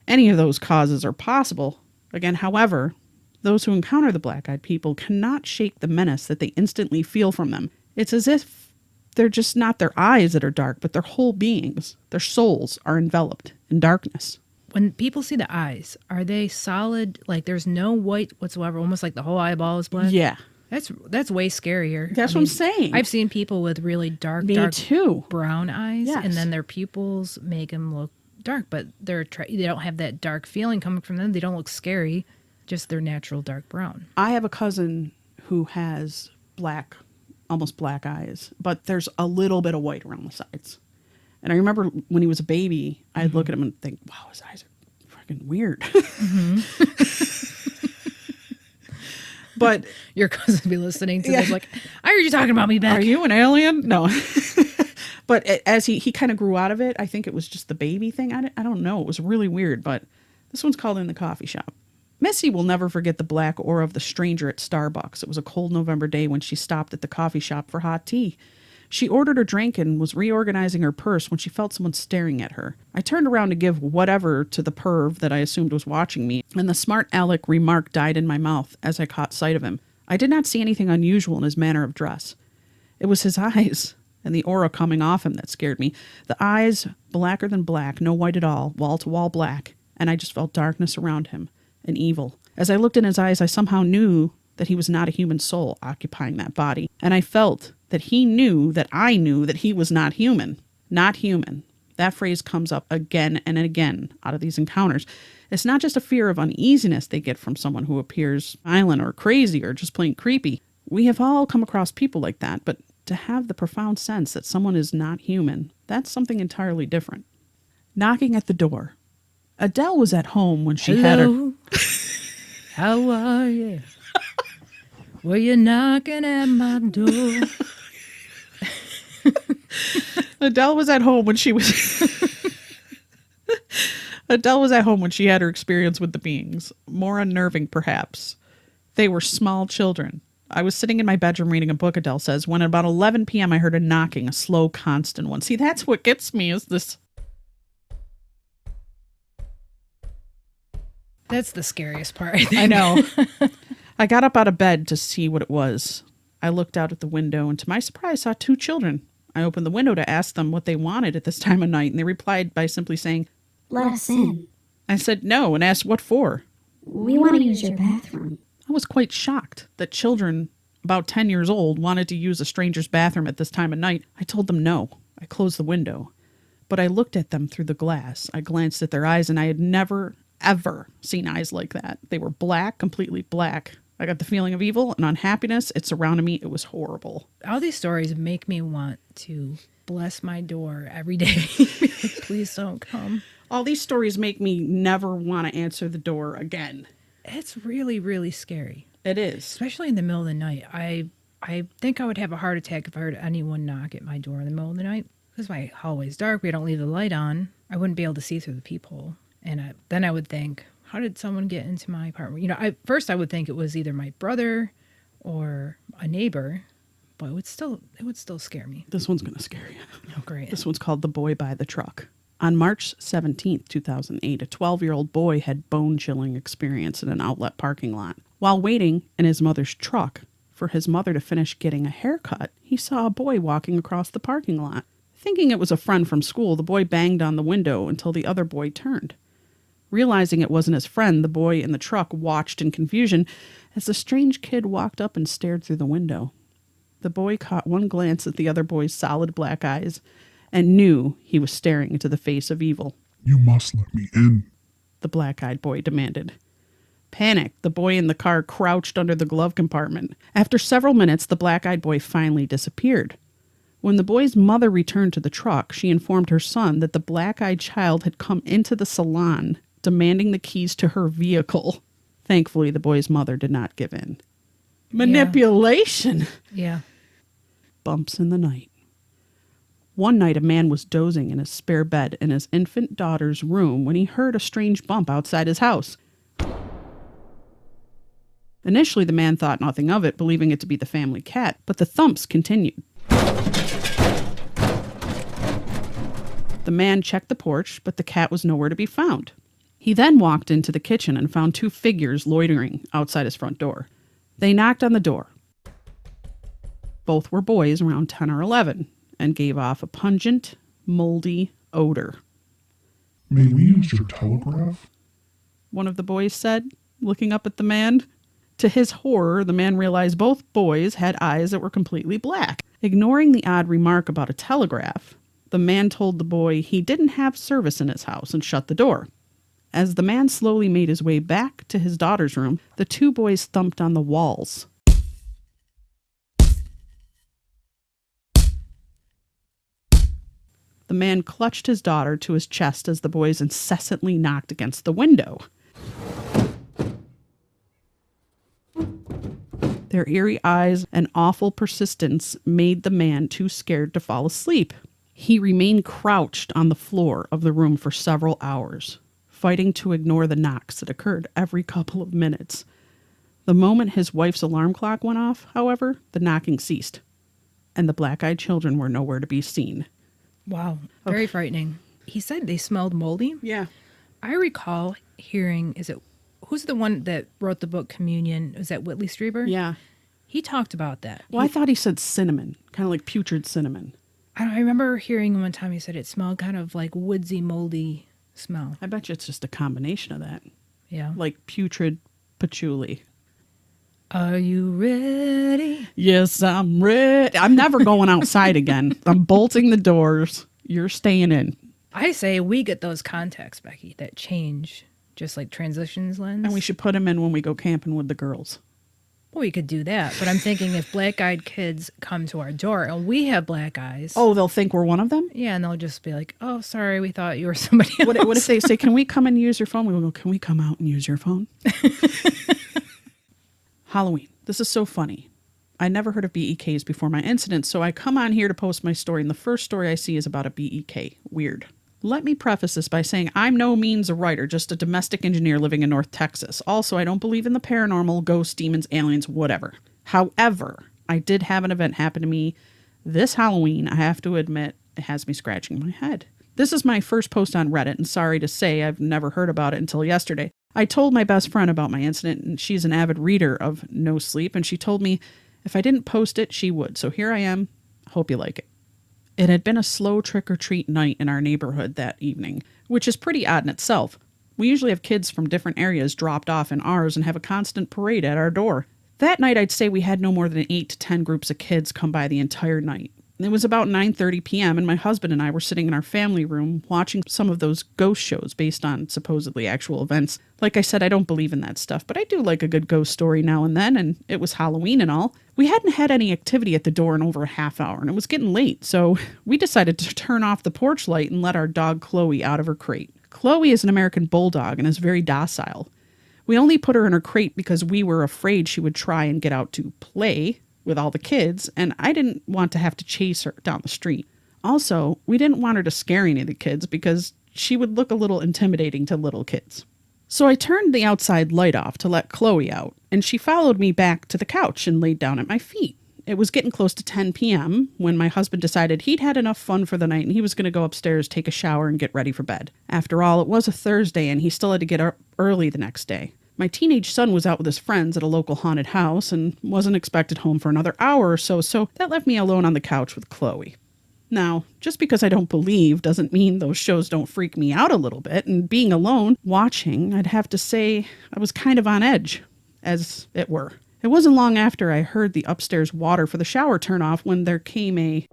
any of those causes are possible. Again, however, those who encounter the black-eyed people cannot shake the menace that they instantly feel from them. It's as if they're just not their eyes that are dark, but their whole beings, their souls, are enveloped in darkness. When people see the eyes, are they solid? Like there's no white whatsoever, almost like the whole eyeball is black? Yeah. That's way scarier. That's what I'm saying. I've seen people with really dark too. brown eyes, Yes. and then their pupils make them look dark, but they don't have that dark feeling coming from them. They don't look scary, just their natural dark brown. I have a cousin who has almost black eyes, but there's a little bit of white around the sides. And I remember when he was a baby, I'd look at him and think, wow, his eyes are freaking weird. But your cousin would be listening to this like, I heard you talking about me, Beck. Are you an alien? No. But as he kind of grew out of it, I think it was just the baby thing. I don't know. It was really weird, but this one's called In the Coffee Shop. Missy will never forget the black aura of the stranger at Starbucks. It was a cold November day when she stopped at the coffee shop for hot tea. She ordered her drink and was reorganizing her purse when she felt someone staring at her. I turned around to give whatever to the perv that I assumed was watching me, and the smart aleck remark died in my mouth as I caught sight of him. I did not see anything unusual in his manner of dress. It was his eyes and the aura coming off him that scared me. The eyes, blacker than black, no white at all, wall-to-wall black, and I just felt darkness around him, and evil. As I looked in his eyes, I somehow knew that he was not a human soul occupying that body, and I felt that he knew that I knew that he was not human. Not human. That phrase comes up again and again out of these encounters. It's not just a fear of uneasiness they get from someone who appears violent or crazy or just plain creepy. We have all come across people like that, but to have the profound sense that someone is not human, that's something entirely different. Knocking at the door. Adele was at home when she had her... Hello. How are you? Were you knocking at my door? Adele was at home when she was... Adele was at home when she had her experience with the beings. More unnerving, perhaps. They were small children. I was sitting in my bedroom reading a book, Adele says, when at about 11 p.m. I heard a knocking, a slow, constant one. See, that's what gets me, is this... That's the scariest part, I think. I know. I got up out of bed to see what it was. I looked out at the window and to my surprise saw two children. I opened the window to ask them what they wanted at this time of night, and they replied by simply saying, Let us in. I said no and asked what for. We want to use your bathroom. I was quite shocked that children about 10 years old wanted to use a stranger's bathroom at this time of night. I told them no. I closed the window. But I looked at them through the glass. I glanced at their eyes, and I had never, ever seen eyes like that. They were black, completely black. I got the feeling of evil and unhappiness. It surrounded me. It was horrible. All these stories make me want to bless my door every day. Please don't come. All these stories make me never want to answer the door again. It's really, really scary. It is. Especially in the middle of the night. I think I would have a heart attack if I heard anyone knock at my door in the middle of the night. Because my hallway's dark. We don't leave the light on. I wouldn't be able to see through the peephole. And then I would think, how did someone get into my apartment? You know, first I would think it was either my brother or a neighbor. But it would still scare me. This one's going to scare you. Oh, great. This one's called The Boy by the Truck. On March 17th, 2008, a 12-year-old boy had bone-chilling experience in an outlet parking lot. While waiting in his mother's truck for his mother to finish getting a haircut, he saw a boy walking across the parking lot. Thinking it was a friend from school, the boy banged on the window until the other boy turned. Realizing it wasn't his friend, the boy in the truck watched in confusion as the strange kid walked up and stared through the window. The boy caught one glance at the other boy's solid black eyes and knew he was staring into the face of evil. You must let me in. The black-eyed boy demanded. Panicked, the boy in the car crouched under the glove compartment. After several minutes, the black-eyed boy finally disappeared. When the boy's mother returned to the truck, she informed her son that the black-eyed child had come into the salon, demanding the keys to her vehicle. Thankfully, the boy's mother did not give in. Manipulation! Yeah. Bumps in the night. One night, a man was dozing in his spare bed in his infant daughter's room when he heard a strange bump outside his house. Initially, the man thought nothing of it, believing it to be the family cat, but the thumps continued. The man checked the porch, but the cat was nowhere to be found. He then walked into the kitchen and found 2 figures loitering outside his front door. They knocked on the door. Both were boys around 10 or 11 and gave off a pungent, moldy odor. May we use your telegraph? One of the boys said, looking up at the man. To his horror, the man realized both boys had eyes that were completely black. Ignoring the odd remark about a telegraph, the man told the boy he didn't have service in his house and shut the door. As the man slowly made his way back to his daughter's room, the 2 boys thumped on the walls. The man clutched his daughter to his chest as the boys incessantly knocked against the window. Their eerie eyes and awful persistence made the man too scared to fall asleep. He remained crouched on the floor of the room for several hours, fighting to ignore the knocks that occurred every couple of minutes. The moment his wife's alarm clock went off, however, the knocking ceased, and the black-eyed children were nowhere to be seen. Wow. Very frightening. He said they smelled moldy. Yeah. I recall hearing, who's the one that wrote the book Communion? Was that Whitley Strieber? Yeah. He talked about that. Well, I thought he said cinnamon, kind of like putrid cinnamon. I remember hearing one time he said it smelled kind of like woodsy, moldy smell. I bet you it's just a combination of that. Yeah. Like putrid patchouli. Are you ready? Yes, I'm ready. I'm never going outside again. I'm bolting the doors. You're staying in. I say we get those contacts, Becky, that change, just like transitions lens. And we should put them in when we go camping with the girls. Well, we could do that. But I'm thinking if black-eyed kids come to our door and we have black eyes. Oh, they'll think we're one of them? Yeah, and they'll just be like, oh, sorry, we thought you were somebody else. What if they say, can we come and use your phone? We will go, can we come out and use your phone? Halloween. This is so funny. I never heard of BEKs before my incident, so I come on here to post my story, and the first story I see is about a BEK. Weird. Let me preface this by saying I'm no means a writer, just a domestic engineer living in North Texas. Also, I don't believe in the paranormal, ghosts, demons, aliens, whatever. However, I did have an event happen to me this Halloween. I have to admit, it has me scratching my head. This is my first post on Reddit, and sorry to say, I've never heard about it until yesterday. I told my best friend about my incident, and she's an avid reader of No Sleep, and she told me if I didn't post it, she would. So here I am. Hope you like it. It had been a slow trick-or-treat night in our neighborhood that evening, which is pretty odd in itself. We usually have kids from different areas dropped off in ours and have a constant parade at our door. That night, I'd say we had no more than 8 to 10 groups of kids come by the entire night. It was about 9:30 p.m., and my husband and I were sitting in our family room watching some of those ghost shows based on supposedly actual events. Like I said, I don't believe in that stuff, but I do like a good ghost story now and then, and it was Halloween and all. We hadn't had any activity at the door in over a half hour, and it was getting late, so we decided to turn off the porch light and let our dog Chloe out of her crate. Chloe is an American bulldog and is very docile. We only put her in her crate because we were afraid she would try and get out to play with all the kids, and I didn't want to have to chase her down the street. Also, we didn't want her to scare any of the kids because she would look a little intimidating to little kids. So I turned the outside light off to let Chloe out, and she followed me back to the couch and laid down at my feet. It was getting close to 10 p.m. when my husband decided he'd had enough fun for the night and he was going to go upstairs, take a shower, and get ready for bed. After all, it was a Thursday and he still had to get up early the next day. My teenage son was out with his friends at a local haunted house and wasn't expected home for another hour or so that left me alone on the couch with Chloe. Now, just because I don't believe doesn't mean those shows don't freak me out a little bit, and being alone, watching, I'd have to say I was kind of on edge, as it were. It wasn't long after I heard the upstairs water for the shower turn off when there came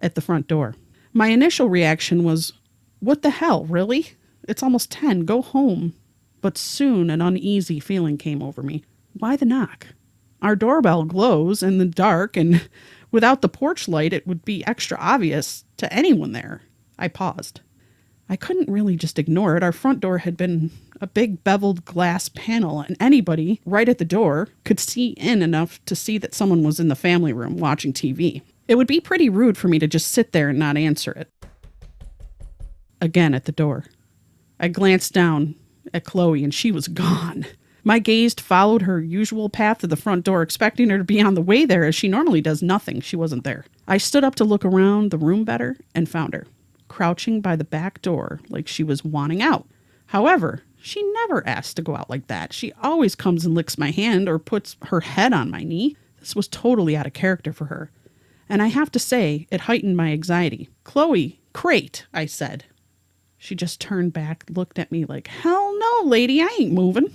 at the front door. My initial reaction was, what the hell, really? It's almost 10, go home. But soon an uneasy feeling came over me. Why the knock? Our doorbell glows in the dark, and without the porch light, it would be extra obvious to anyone there. I paused. I couldn't really just ignore it. Our front door had been a big beveled glass panel, and anybody right at the door could see in enough to see that someone was in the family room watching TV. It would be pretty rude for me to just sit there and not answer it. Again at the door. I glanced down at Chloe, and she was gone. My gaze followed her usual path to the front door, expecting her to be on the way there as she normally does. Nothing. She wasn't there. I stood up to look around the room better and found her, crouching by the back door like she was wanting out. However, she never asked to go out like that. She always comes and licks my hand or puts her head on my knee. This was totally out of character for her. And I have to say, it heightened my anxiety. "Chloe, crate," I said. She just turned back, looked at me like, "Hell no, lady, I ain't moving."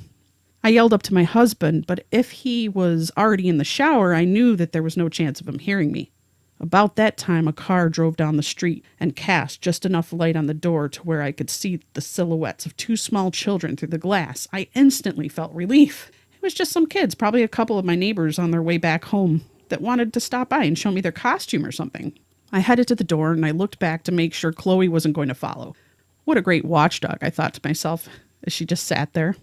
I yelled up to my husband, but if he was already in the shower, I knew that there was no chance of him hearing me. About that time, a car drove down the street and cast just enough light on the door to where I could see the silhouettes of two small children through the glass. I instantly felt relief. It was just some kids, probably a couple of my neighbors on their way back home, that wanted to stop by and show me their costume or something. I headed to the door and I looked back to make sure Chloe wasn't going to follow. What a great watchdog, I thought to myself as she just sat there.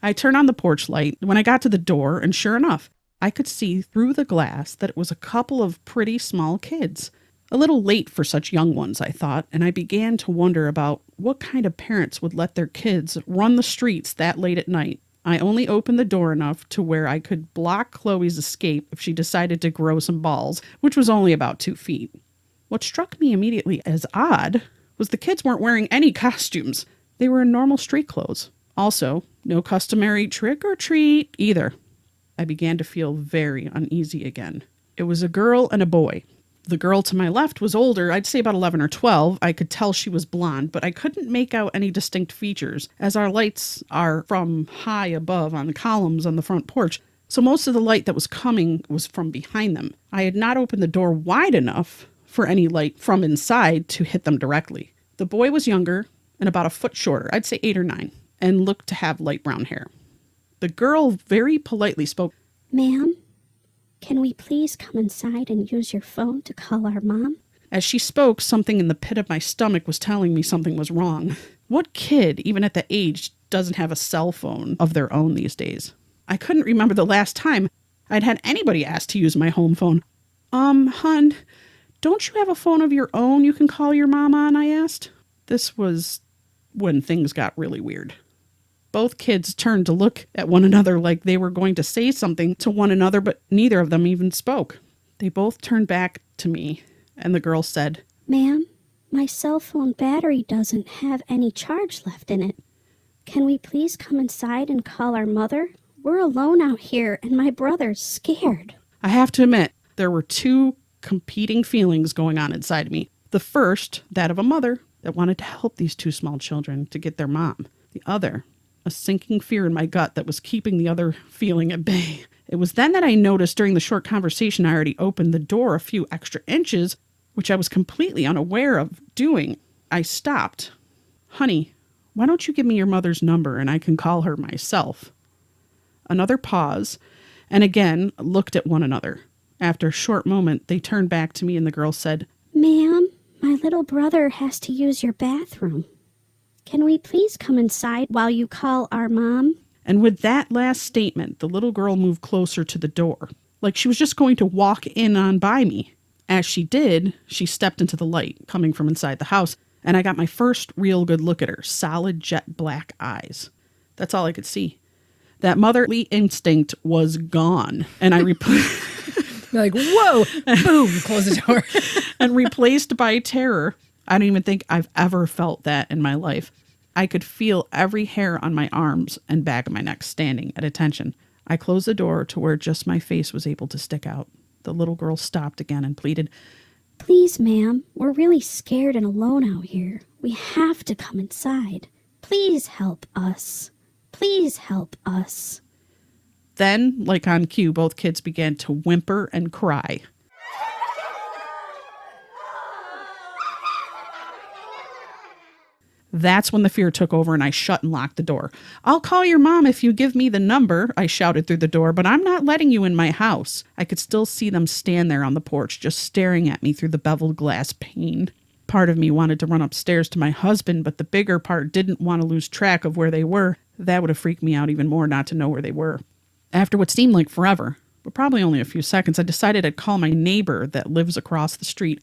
I turned on the porch light when I got to the door, and sure enough, I could see through the glass that it was a couple of pretty small kids. A little late for such young ones, I thought, and I began to wonder about what kind of parents would let their kids run the streets that late at night. I only opened the door enough to where I could block Chloe's escape if she decided to grow some balls, which was only about 2 feet. What struck me immediately as odd was the kids weren't wearing any costumes. They were in normal street clothes. Also, no customary trick or treat either. I began to feel very uneasy again. It was a girl and a boy. The girl to my left was older, I'd say about 11 or 12. I could tell she was blonde, but I couldn't make out any distinct features, as our lights are from high above on the columns on the front porch, so most of the light that was coming was from behind them. I had not opened the door wide enough for any light from inside to hit them directly. The boy was younger and about a foot shorter, I'd say 8 or 9, and looked to have light brown hair. The girl very politely spoke, "Ma'am, can we please come inside and use your phone to call our mom?" As she spoke, something in the pit of my stomach was telling me something was wrong. What kid, even at the age, doesn't have a cell phone of their own these days? I couldn't remember the last time I'd had anybody ask to use my home phone. Hun, don't you have a phone of your own you can call your mom on?" I asked. This was when things got really weird. Both kids turned to look at one another like they were going to say something to one another, but neither of them even spoke. They both turned back to me, and the girl said, "Ma'am, my cell phone battery doesn't have any charge left in it. Can we please come inside and call our mother? We're alone out here, and my brother's scared." I have to admit, there were two competing feelings going on inside of me. The first, that of a mother that wanted to help these two small children to get their mom. The other, a sinking fear in my gut that was keeping the other feeling at bay. It was then that I noticed during the short conversation I already opened the door a few extra inches, which I was completely unaware of doing. I stopped. "Honey, why don't you give me your mother's number and I can call her myself?" Another pause, and again looked at one another. After a short moment, they turned back to me and the girl said, "Ma'am, my little brother has to use your bathroom. Can we please come inside while you call our mom?" And with that last statement, the little girl moved closer to the door, like she was just going to walk in on by me. As she did, she stepped into the light coming from inside the house, and I got my first real good look at her solid jet black eyes. That's all I could see. That motherly instinct was gone, and I You're like, whoa, boom, close the door. and replaced by terror. I don't even think I've ever felt that in my life. I could feel every hair on my arms and back of my neck standing at attention. I closed the door to where just my face was able to stick out. The little girl stopped again and pleaded, "Please, ma'am, we're really scared and alone out here. We have to come inside. Please help us. Please help us." Then, like on cue, both kids began to whimper and cry. That's when the fear took over and I shut and locked the door. "I'll call your mom if you give me the number," I shouted through the door, "but I'm not letting you in my house." I could still see them stand there on the porch, just staring at me through the beveled glass pane. Part of me wanted to run upstairs to my husband, but the bigger part didn't want to lose track of where they were. That would have freaked me out even more not to know where they were. After what seemed like forever, but probably only a few seconds, I decided I'd call my neighbor that lives across the street.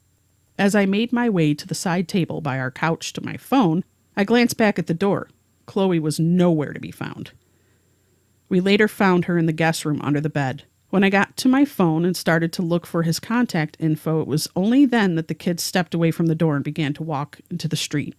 As I made my way to the side table by our couch to my phone, I glanced back at the door. Chloe was nowhere to be found. We later found her in the guest room under the bed. When I got to my phone and started to look for his contact info, it was only then that the kids stepped away from the door and began to walk into the street.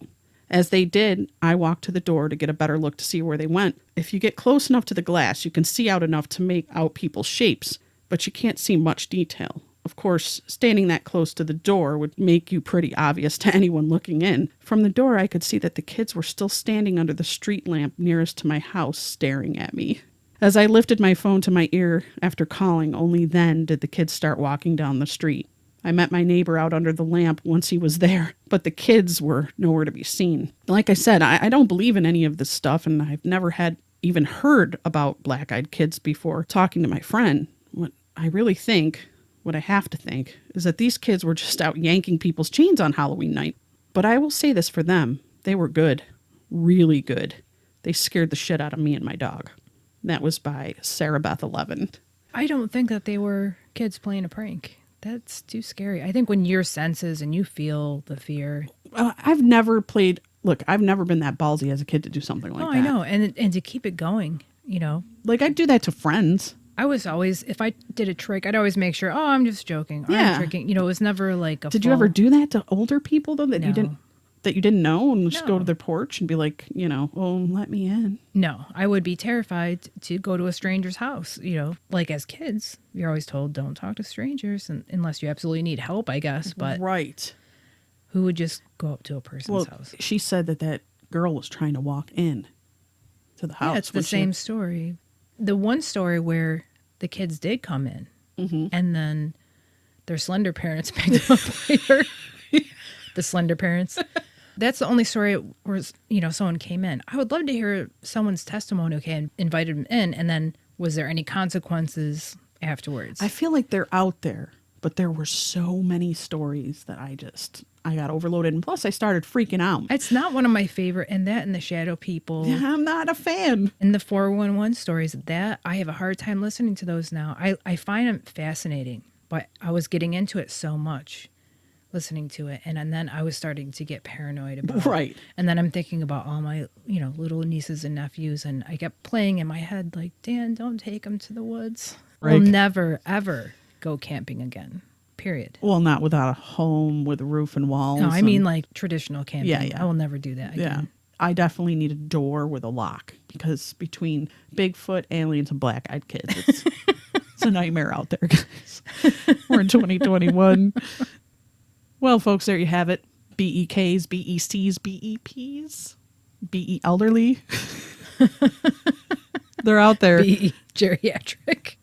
As they did, I walked to the door to get a better look to see where they went. If you get close enough to the glass, you can see out enough to make out people's shapes, but you can't see much detail. Of course, standing that close to the door would make you pretty obvious to anyone looking in. From the door, I could see that the kids were still standing under the street lamp nearest to my house, staring at me. As I lifted my phone to my ear after calling, only then did the kids start walking down the street. I met my neighbor out under the lamp once he was there, but the kids were nowhere to be seen. Like I said, I don't believe in any of this stuff, and I've never had even heard about black-eyed kids before talking to my friend. What I really think, what I have to think, is that these kids were just out yanking people's chains on Halloween night. But I will say this for them. They were good. Really good. They scared the shit out of me and my dog. That was by Sarah Beth 11. I don't think that they were kids playing a prank. That's too scary. I think when your senses and you feel the fear. I've never been that ballsy as a kid to do something like that. I know. And to keep it going, you know. Like, I'd do that to friends. I was always, if I did a trick, I'd always make sure, I'm just joking. Yeah. I'm tricking. You know, it was never like a Did you ever do that to older people, though, that No. you didn't know, and just go No. to their porch and be like, let me in? No, I would be terrified to go to a stranger's house. You know, like as kids, you're always told don't talk to strangers unless you absolutely need help, I guess. But Right. who would just go up to a person's Well, house? she said that girl was trying to walk in to the house. Yeah, it's the when she- same story. The one story where the kids did come in and then their slender parents picked them up later. The slender parents. That's the only story where, someone came in. I would love to hear someone's testimony, and invited them in, and then was there any consequences afterwards? I feel like they're out there, but there were so many stories that I got overloaded. And plus, I started freaking out. It's not one of my favorite, and that and the shadow people. I'm not a fan. And the 411 stories, that I have a hard time listening to those now. I find them fascinating, but I was getting into it so much, listening to it, and then I was starting to get paranoid about Right. it. And then I'm thinking about all my, little nieces and nephews, and I kept playing in my head like, Dan, don't take them to the woods. Right. We'll never, ever go camping again, period. Well, not without a home with a roof and walls. No, I mean like traditional camping. Yeah. I will never do that Yeah. again. I definitely need a door with a lock, because between Bigfoot, aliens, and black-eyed kids, it's a nightmare out there, guys. We're in 2021. Well, folks, there you have it. BEKs, BECs, BEPs, BE elderly. They're out there. Be geriatric.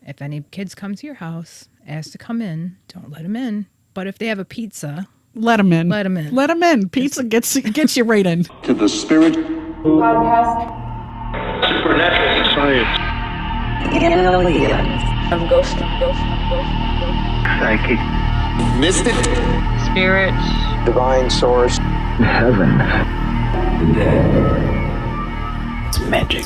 If any kids come to your house, ask to come in. Don't let them in. But if they have a pizza, Let them in. Let 'em in. Let them in. Pizza gets you right in. To the spirit. Podcast. Supernatural science. Aliens. Ghost. Psychic. Mystic. Spirits. Divine source. Heaven. The dead. It's magic.